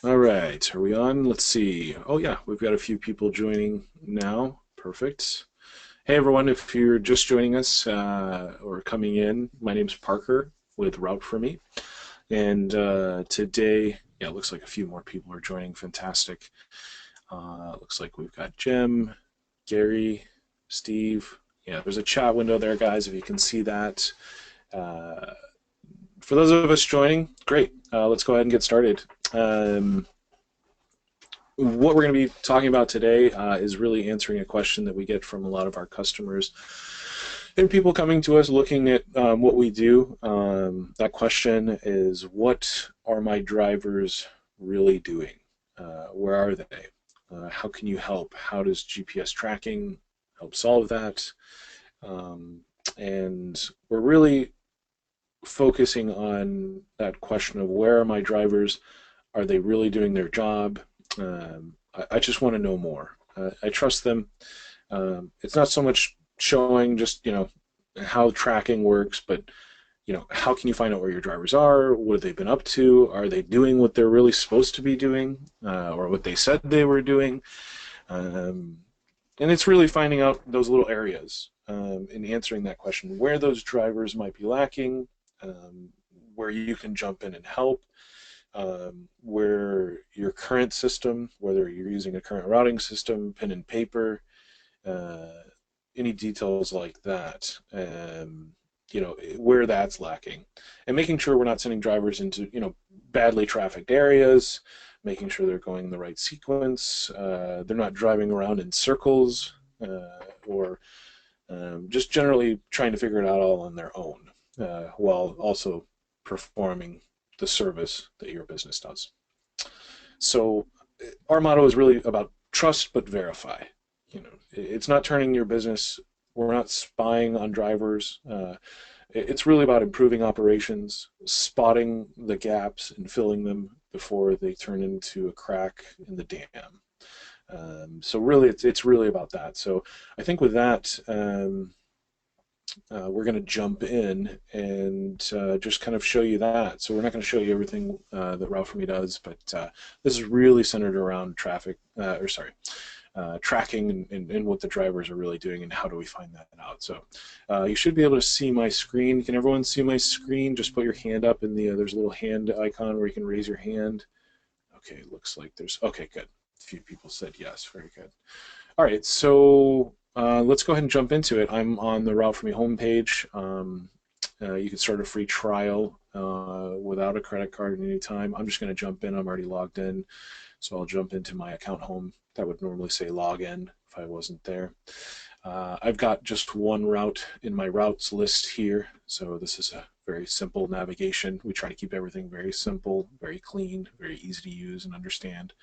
All right, are we on? Let's see. Oh yeah, we've got a few people joining now. Perfect. Hey everyone, if you're just joining us or coming in, my name's Parker with Route4Me, and today, yeah, it looks like a few more people are joining. Fantastic. Looks like we've got Jim, Gary, Steve. Yeah, there's a chat window there, guys. If you can see that. Uh, for those of us joining, great. Let's go ahead and get started. Um, what we're going to be talking about today is really answering a question that we get from a lot of our customers and people coming to us looking at what we do. That question is, what are my drivers really doing? Where are they? How can you help? How does GPS tracking help solve that? Um, and we're really focusing on that question of, where are my drivers? Are they really doing their job? I just want to know more. I trust them. It's not so much showing just how tracking works, but how can you find out where your drivers are? What have they been up to? Are they doing what they're really supposed to be doing, or what they said they were doing? Um, and it's really finding out those little areas and answering that question, where those drivers might be lacking, um, where you can jump in and help, where your current system, whether you're using a current routing system, pen and paper, uh, any details like that, where that's lacking, and making sure we're not sending drivers into badly trafficked areas, making sure they're going in the right sequence, they're not driving around in circles, or just generally trying to figure it out all on their own, while also performing the service that your business does. So our motto is really about trust but verify. It's not turning your business. We're not spying on drivers. It's really about improving operations, spotting the gaps and filling them before they turn into a crack in the dam. So really, it's really about that. So I think with that, we're going to jump in and just kind of show you that. So we're not going to show you everything that Route4Me does, but this is really centered around tracking and what the drivers are really doing and how do we find that out. So you should be able to see my screen. Can everyone see my screen? Just put your hand up in there's a little hand icon where you can raise your hand. Okay, looks like okay, good. A few people said yes, very good. All right, so let's go ahead and jump into it. I'm on the Route4Me homepage. You can start a free trial without a credit card at any time. I'm just going to jump in. I'm already logged in, so I'll jump into my account home. That would normally say login if I wasn't there. I've got just one route in my routes list here, so this is a very simple navigation. We try to keep everything very simple, very clean, very easy to use and understand.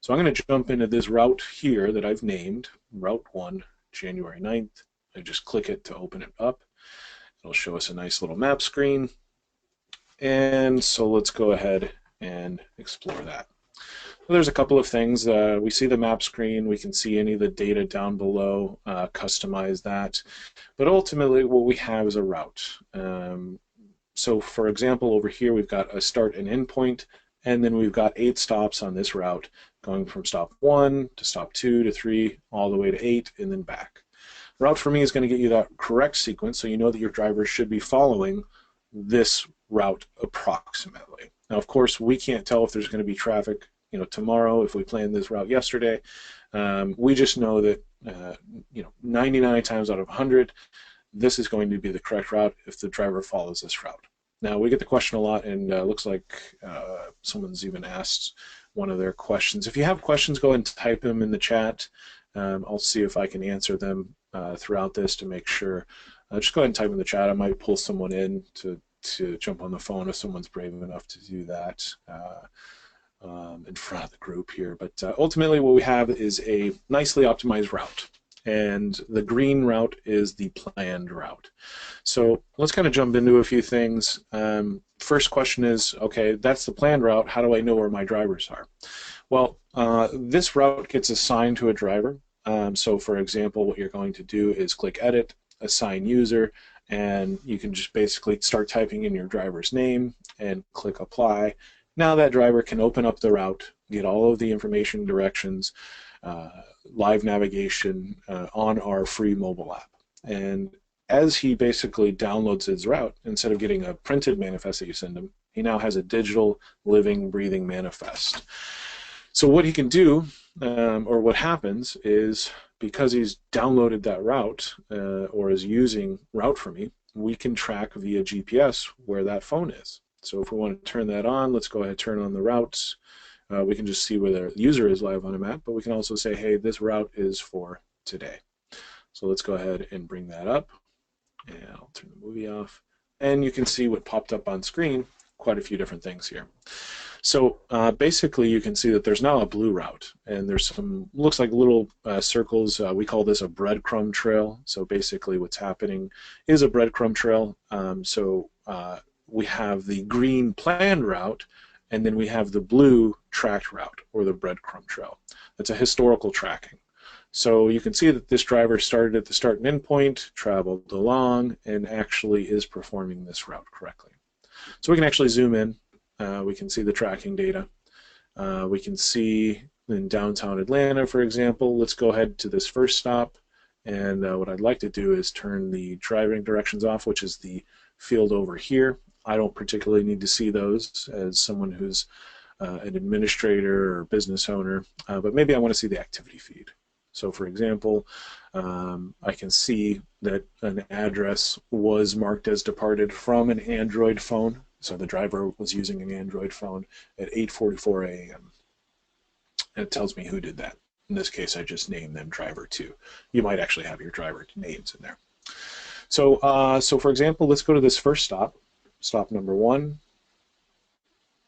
So I'm going to jump into this route here that I've named, Route 1, January 9th. I just click it to open it up. It'll show us a nice little map screen. And so let's go ahead and explore that. There's a couple of things. We see the map screen. We can see any of the data down below, customize that. But ultimately, what we have is a route. So for example, over here, we've got a start and end point, and then we've got 8 stops on this route, going from stop 1 to stop 2 to 3, all the way to 8, and then back. Route4Me is going to get you that correct sequence, so you know that your driver should be following this route approximately. Now, of course, we can't tell if there's going to be traffic tomorrow if we planned this route yesterday. We just know that 99 times out of 100, this is going to be the correct route if the driver follows this route. Now, we get the question a lot, and looks like someone's even asked one of their questions. If you have questions, go ahead and type them in the chat. I'll see if I can answer them throughout this to make sure. Just go ahead and type in the chat. I might pull someone in to jump on the phone if someone's brave enough to do that in front of the group here. But ultimately, what we have is a nicely optimized route. And the green route is the planned route. So let's kind of jump into a few things. First question is, okay, that's the planned route. How do I know where my drivers are? Well, this route gets assigned to a driver. So for example, what you're going to do is click Edit, Assign User, and you can just basically start typing in your driver's name and click Apply. Now that driver can open up the route, get all of the information, directions, uh, live navigation on our free mobile app. And as he basically downloads his route, instead of getting a printed manifest that you send him, he now has a digital, living, breathing manifest. So what he can do, or what happens, is because he's downloaded that route or is using Route4Me, we can track via GPS where that phone is. So if we want to turn that on, let's go ahead and turn on the routes. We can just see where the user is live on a map, but we can also say, hey, this route is for today. So let's go ahead and bring that up, and I'll turn the movie off. And you can see what popped up on screen, quite a few different things here. So basically you can see that there's now a blue route, and there's some, looks like little circles. We call this a breadcrumb trail. So basically what's happening is a breadcrumb trail. We have the green planned route, and then we have the blue tracked route, or the breadcrumb trail. That's a historical tracking. So you can see that this driver started at the start and end point, traveled along, and actually is performing this route correctly. So we can actually zoom in. We can see the tracking data. We can see in downtown Atlanta, for example. Let's go ahead to this first stop, and what I'd like to do is turn the driving directions off, which is the field over here. I don't particularly need to see those as someone who's an administrator or business owner, but maybe I want to see the activity feed. So for example, I can see that an address was marked as departed from an Android phone. So the driver was using an Android phone at 8:44 a.m. And it tells me who did that. In this case, I just named them driver 2. You might actually have your driver names in there. So, for example, let's go to this first stop, stop number 1.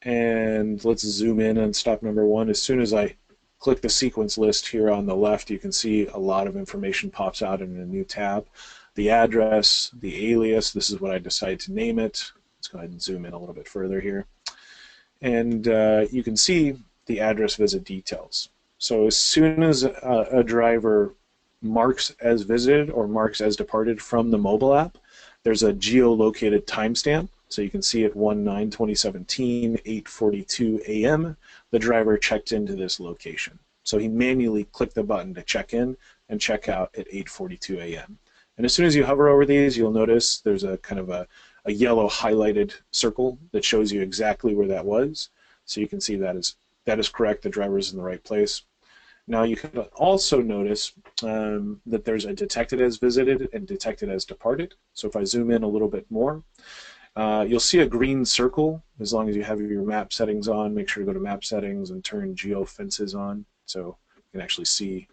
And let's zoom in on stop number 1. As soon as I click the sequence list here on the left, you can see a lot of information pops out in a new tab. The address, the alias, this is what I decide to name it. Let's go ahead and zoom in a little bit further here. And you can see the address visit details. So as soon as a driver marks as visited or marks as departed from the mobile app, there's a geolocated timestamp. So you can see at 1/9/2017, 8:42 a.m., the driver checked into this location. So he manually clicked the button to check in and check out at 8:42 a.m. And as soon as you hover over these, you'll notice there's a kind of a yellow highlighted circle that shows you exactly where that was. So you can see that is correct. The driver is in the right place. Now you can also notice that there's a detected as visited and detected as departed. So if I zoom in a little bit more, you'll see a green circle. As long as you have your map settings on, make sure to go to map settings and turn geofences on, so you can actually see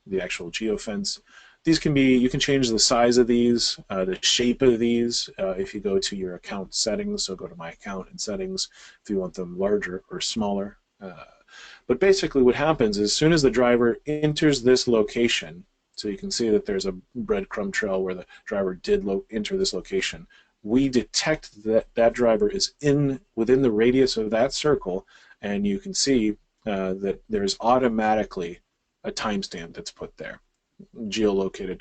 the actual geofence. These can be, you can change the size of these, the shape of these, if you go to your account settings. So go to my account and settings if you want them larger or smaller. But basically what happens is as soon as the driver enters this location, so you can see that there's a breadcrumb trail where the driver did enter this location, we detect that that driver is within the radius of that circle, and you can see that there's automatically a timestamp that's put there, geolocated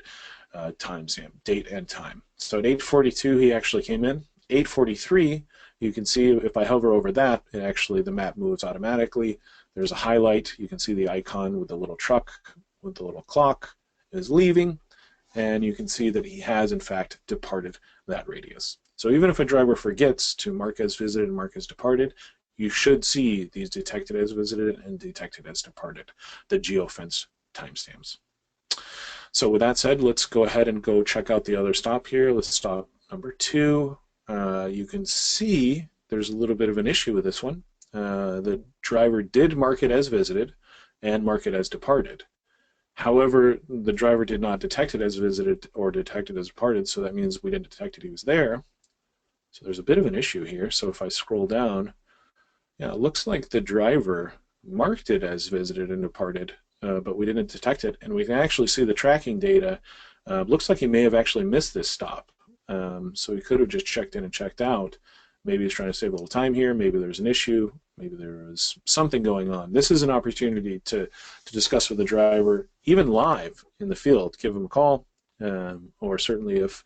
timestamp, date and time. So at 8:42 he actually came in. 8:43, you can see if I hover over that, it actually, the map moves automatically. There's a highlight. You can see the icon with the little truck with the little clock is leaving, and you can see that he has in fact departed that radius. So even if a driver forgets to mark as visited and mark as departed, you should see these detected as visited and detected as departed, the geofence timestamps. So with that said, let's go ahead and go check out the other stop here. Let's stop number 2. You can see there's a little bit of an issue with this one. The driver did mark it as visited and mark it as departed. However, the driver did not detect it as visited or detect it as departed, so that means we didn't detect it he was there. So there's a bit of an issue here. So if I scroll down, yeah, it looks like the driver marked it as visited and departed, but we didn't detect it, and we can actually see the tracking data. Looks like he may have actually missed this stop. So he could have just checked in and checked out. Maybe he's trying to save a little time here. Maybe there's an issue. Maybe there was something going on. This is an opportunity to discuss with the driver, even live in the field. Give him a call, or certainly if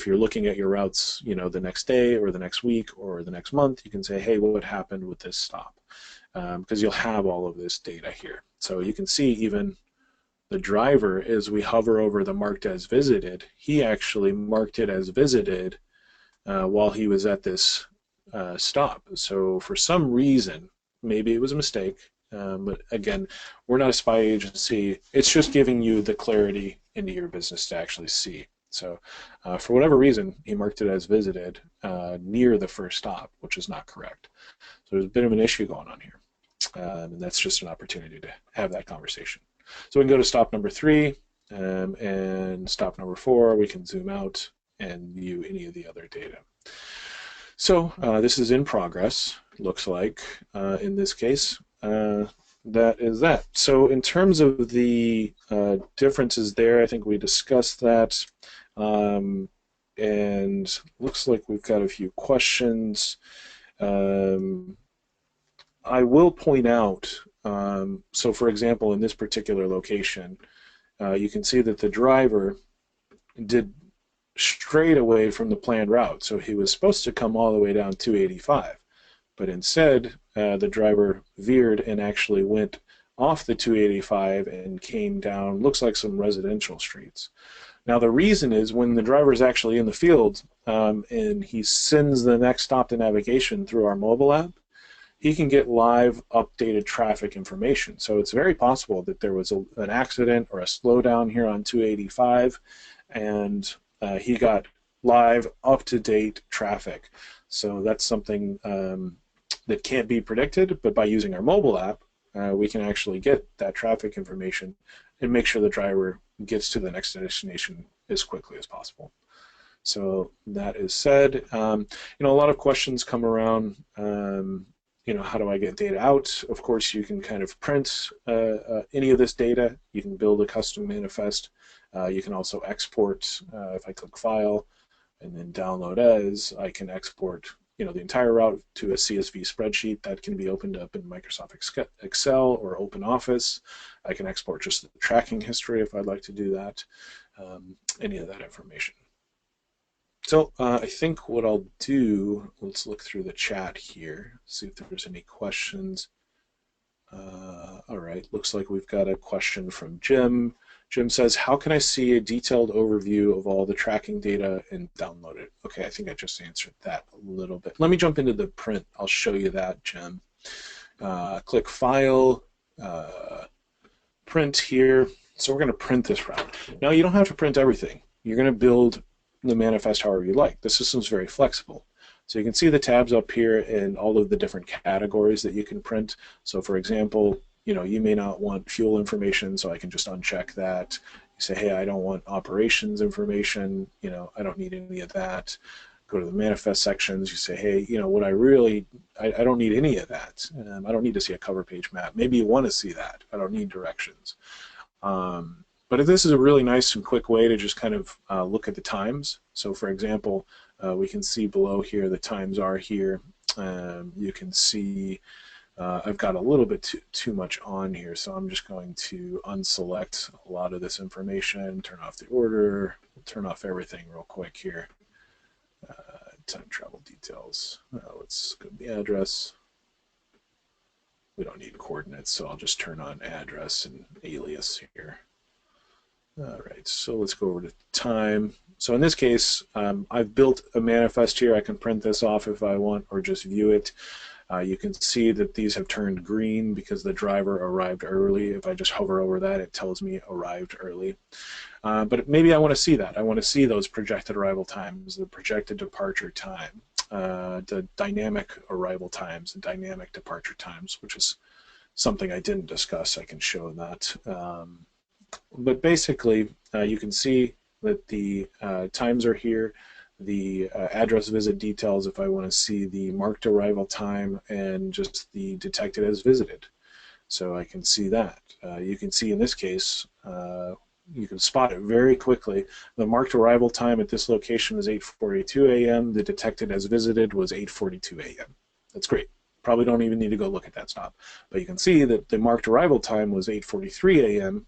you're looking at your routes, the next day or the next week or the next month, you can say, hey, what happened with this stop? Because you'll have all of this data here. So you can see even the driver, as we hover over the marked as visited, he actually marked it as visited while he was at this stop. So for some reason, maybe it was a mistake, but again, we're not a spy agency. It's just giving you the clarity into your business to actually see. So for whatever reason, he marked it as visited near the first stop, which is not correct. So there's a bit of an issue going on here. And that's just an opportunity to have that conversation. So we can go to stop number 3 and stop number 4. We can zoom out and view any of the other data. So this is in progress, looks like, in this case. That is that. So in terms of the differences there, I think we discussed that. And looks like we've got a few questions. I will point out, so for example, in this particular location, you can see that the driver did straight away from the planned route. So he was supposed to come all the way down 285, but instead the driver veered and actually went off the 285 and came down, looks like some residential streets. Now the reason is when the driver is actually in the field and he sends the next stop to navigation through our mobile app, he can get live updated traffic information. So it's very possible that there was an accident or a slowdown here on 285 and he got live up-to-date traffic. So that's something that can't be predicted, but by using our mobile app, we can actually get that traffic information and make sure the driver gets to the next destination as quickly as possible. So that is said. A lot of questions come around, how do I get data out? Of course, you can kind of print any of this data. You can build a custom manifest. You can also export. If I click File and then Download As, I can export the entire route to a CSV spreadsheet that can be opened up in Microsoft Excel or OpenOffice. I can export just the tracking history if I'd like to do that, any of that information. So I think what I'll do, let's look through the chat here, see if there's any questions. All right, looks like we've got a question from Jim. Jim says, how can I see a detailed overview of all the tracking data and download it? Okay, I think I just answered that a little bit. Let me jump into the print. I'll show you that, Jim. Click File, Print here. So we're going to print this route. Now, you don't have to print everything. You're going to build the manifest however you like. The system's very flexible. So you can see the tabs up here and all of the different categories that you can print. So for example, you may not want fuel information, so I can just uncheck that. You say, hey, I don't want operations information, I don't need any of that. Go to the manifest sections, you say, hey, what I don't need any of that. I don't need to see a cover page map. Maybe you want to see that. I don't need directions. But if this is a really nice and quick way to just kind of look at the times. So for example, we can see below here the times are here. You can see I've got a little bit too much on here, so I'm just going to unselect a lot of this information, turn off the order, turn off everything real quick here. Time travel details. Let's go to the address. We don't need coordinates, so I'll just turn on address and alias here. All right, so let's go over to time. So in this case, I've built a manifest here. I can print this off if I want, or just view it. You can see that these have turned green because the driver arrived early. If I just hover over that, it tells me arrived early. But maybe I want to see that. I want to see those projected arrival times, the projected departure time, the dynamic arrival times, and dynamic departure times, which is something I didn't discuss. I can show that. But basically, you can see that the times are here. The address visit details if I want to see the marked arrival time and just the detected as visited. So I can see that. You can see in this case, you can spot it very quickly. The marked arrival time at this location was 8:42 a.m. The detected as visited was 8:42 a.m. That's great. Probably don't even need to go look at that stop. But you can see that the marked arrival time was 8:43 a.m.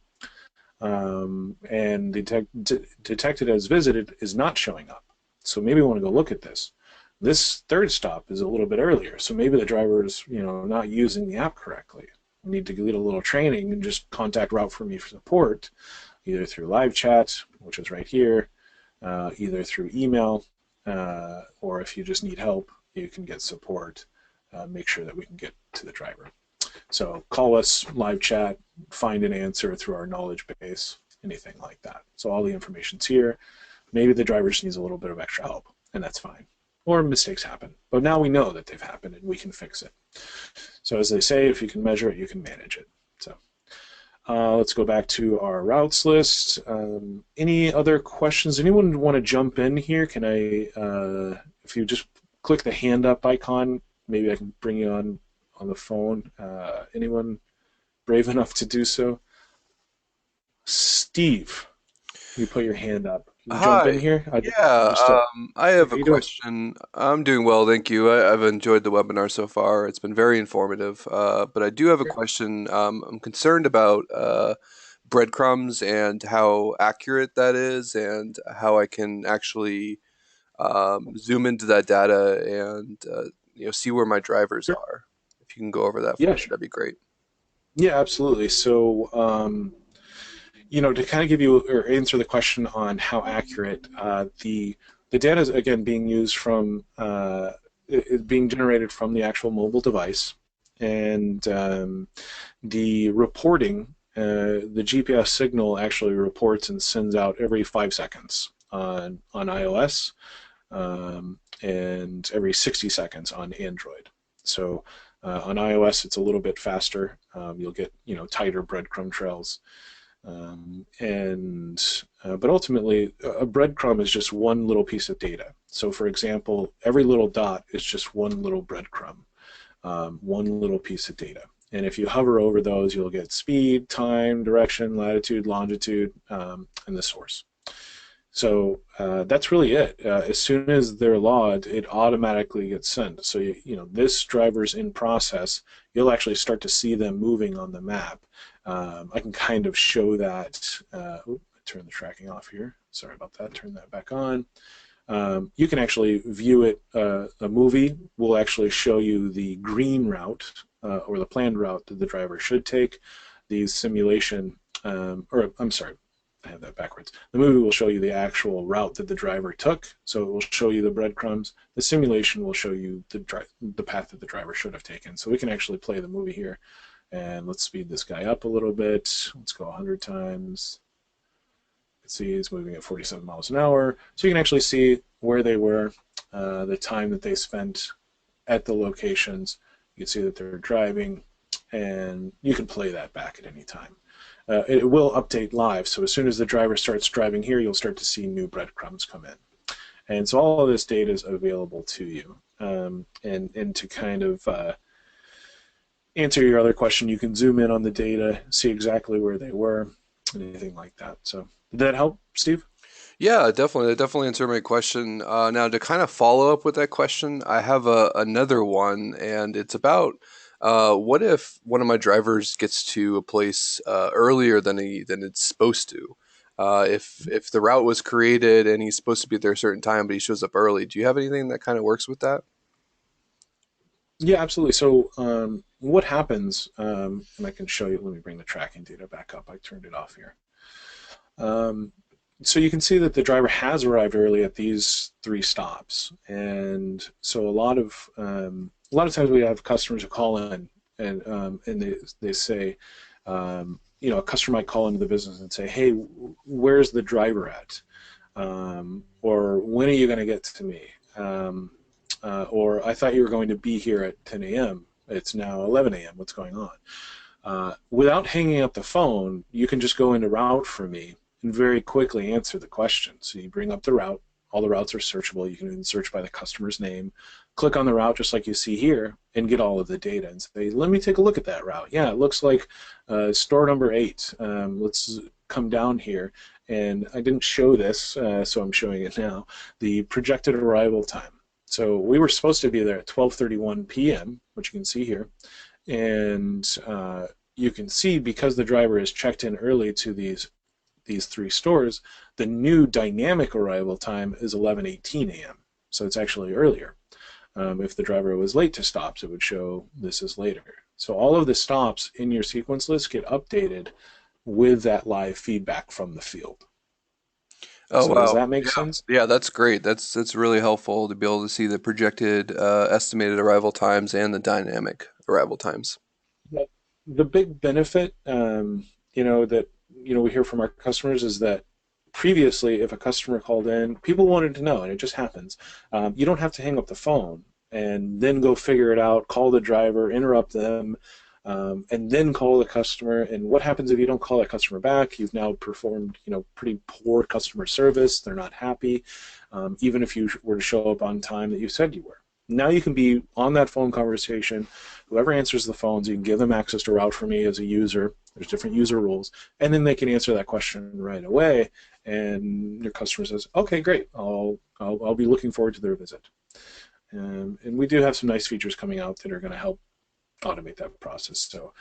and detected as visited is not showing up. So maybe we want to go look at this. This third stop is a little bit earlier, so maybe the driver is, not using the app correctly. We need to get a little training and just contact Route4Me for support, either through live chat, which is right here, either through email, or if you just need help, you can get support. Make sure that we can get to the driver. So call us, live chat, find an answer through our knowledge base, anything like that. So all the information's here. Maybe the driver just needs a little bit of extra help, and that's fine. Or mistakes happen. But now we know that they've happened, and we can fix it. So as they say, if you can measure it, you can manage it. So let's go back to our routes list. Any other questions? Anyone want to jump in here? Can I, if you just click the hand up icon, maybe I can bring you on the phone. Anyone brave enough to do so? Steve, you put your hand up. Can you jump in Hi. here? Yeah, Just I how have a you doing? question. I'm doing well, thank you. I've enjoyed the webinar so far. It's been very informative. But I do have a Great. question. I'm concerned about breadcrumbs and how accurate that is, and how I can actually zoom into that data and see where my drivers Sure. are. If you can go over that for Yeah, me, sure. that'd be great. Yeah, absolutely. So, to kind of give you or answer the question on how accurate the data is again being used from being generated from the actual mobile device, and the reporting, the GPS signal actually reports and sends out every 5 seconds on iOS, and every 60 seconds on Android. So on iOS, it's a little bit faster. You'll get tighter breadcrumb trails, but ultimately, a breadcrumb is just one little piece of data. So, for example, every little dot is just one little breadcrumb, one little piece of data. And if you hover over those, you'll get speed, time, direction, latitude, longitude, and the source. So that's really it. As soon as they're logged, it automatically gets sent. So this driver's in process. You'll actually start to see them moving on the map. I can kind of show that. Turn the tracking off here. Sorry about that. Turn that back on. You can actually view it. A movie will actually show you the green route, or the planned route that the driver should take. The simulation, or I'm sorry, I have that backwards. The movie will show you the actual route that the driver took, so it will show you the breadcrumbs. The simulation will show you the path that the driver should have taken. So we can actually play the movie here, and let's speed this guy up a little bit. Let's go 100 times. You can see he's moving at 47 miles an hour. So you can actually see where they were, the time that they spent at the locations. You can see that they're driving, and you can play that back at any time. It will update live, so as soon as the driver starts driving here, you'll start to see new breadcrumbs come in. And so all of this data is available to you. And to kind of answer your other question, you can zoom in on the data, see exactly where they were, anything like that. So did that help, Steve? Yeah, definitely. That definitely answered my question. Now, to kind of follow up with that question, I have another one, and it's about what if one of my drivers gets to a place earlier than it's supposed to? If the route was created and he's supposed to be there a certain time, but he shows up early, do you have anything that kind of works with that? Yeah, absolutely. So what happens, and I can show you, let me bring the tracking data back up. I turned it off here. Um, so you can see that the driver has arrived early at these three stops, and so a lot of times we have customers who call in, and they say, a customer might call into the business and say, "Hey, where's the driver at?" Or when are you going to get to me? Or I thought you were going to be here at 10 a.m. It's now 11 a.m. What's going on? Without hanging up the phone, you can just go into Route4Me and very quickly answer the question. So you bring up the route. All the routes are searchable. You can even search by the customer's name. Click on the route just like you see here and get all of the data and say, let me take a look at that route. Yeah, it looks like store number 8. Let's come down here. And I didn't show this, so I'm showing it now. The projected arrival time. So we were supposed to be there at 12:31 p.m., which you can see here. And you can see because the driver is checked in early to these these three stores, the new dynamic arrival time is 11:18 a.m. So it's actually earlier. If the driver was late to stops, it would show this is later. So all of the stops in your sequence list get updated with that live feedback from the field. Oh So does wow. that make Yeah. sense? Yeah, that's great. That's really helpful to be able to see the projected estimated arrival times and the dynamic arrival times. But the big benefit, that we hear from our customers is that previously, if a customer called in, people wanted to know, and it just happens. You don't have to hang up the phone and then go figure it out, call the driver, interrupt them, and then call the customer. And what happens if you don't call that customer back? You've now performed, pretty poor customer service. They're not happy, even if you were to show up on time that you said you were. Now you can be on that phone conversation. Whoever answers the phones, you can give them access to Route4Me as a user. There's different user rules, and then they can answer that question right away. And your customer says, "Okay, great. I'll be looking forward to their visit." And we do have some nice features coming out that are going to help automate that process. So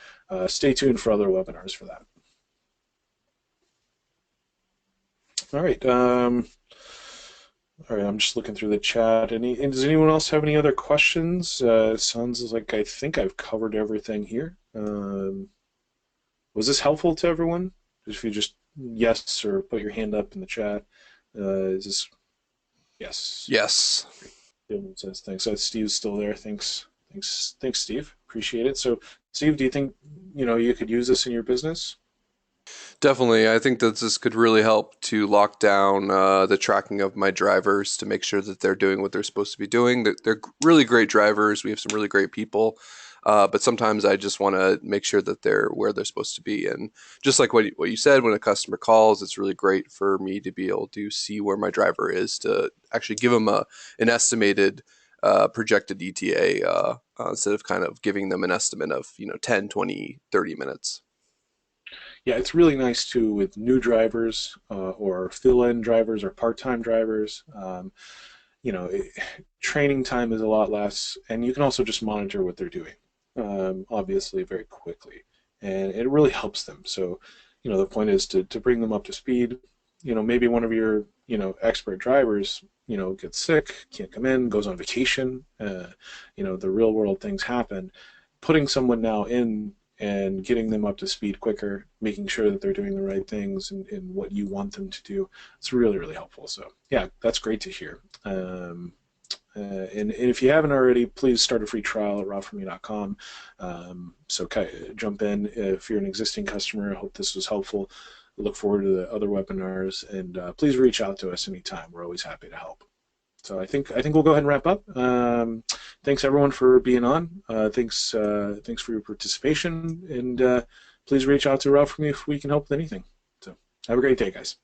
stay tuned for other webinars for that. All right. All right, I'm just looking through the chat. Does anyone else have any other questions? Sounds like I think I've covered everything here. Was this helpful to everyone? If you just yes or put your hand up in the chat. Is this yes? Yes. Dylan says thanks. Steve's still there. Thanks, Steve. Appreciate it. So, Steve, do you think you could use this in your business? Definitely. I think that this could really help to lock down the tracking of my drivers to make sure that they're doing what they're supposed to be doing. They're really great drivers. We have some really great people. But sometimes I just want to make sure that they're where they're supposed to be. And just like what you said, when a customer calls, it's really great for me to be able to see where my driver is to actually give them an estimated projected ETA instead of kind of giving them an estimate of 10, 20, 30 minutes. Yeah, it's really nice too with new drivers or fill-in drivers or part-time drivers. You know, it, Training time is a lot less, and you can also just monitor what they're doing, obviously, very quickly, and it really helps them. So, the point is to bring them up to speed. Maybe one of your, expert drivers, gets sick, can't come in, goes on vacation. The real world things happen. Putting someone now in and getting them up to speed quicker, making sure that they're doing the right things and what you want them to do, it's really, really helpful. So, yeah, that's great to hear. And if you haven't already, please start a free trial at route4me.com. So jump in if you're an existing customer. I hope this was helpful. I look forward to the other webinars, and please reach out to us anytime. We're always happy to help. So I think we'll go ahead and wrap up. Thanks everyone for being on. Thanks for your participation, and please reach out to Route4Me if we can help with anything. So have a great day, guys.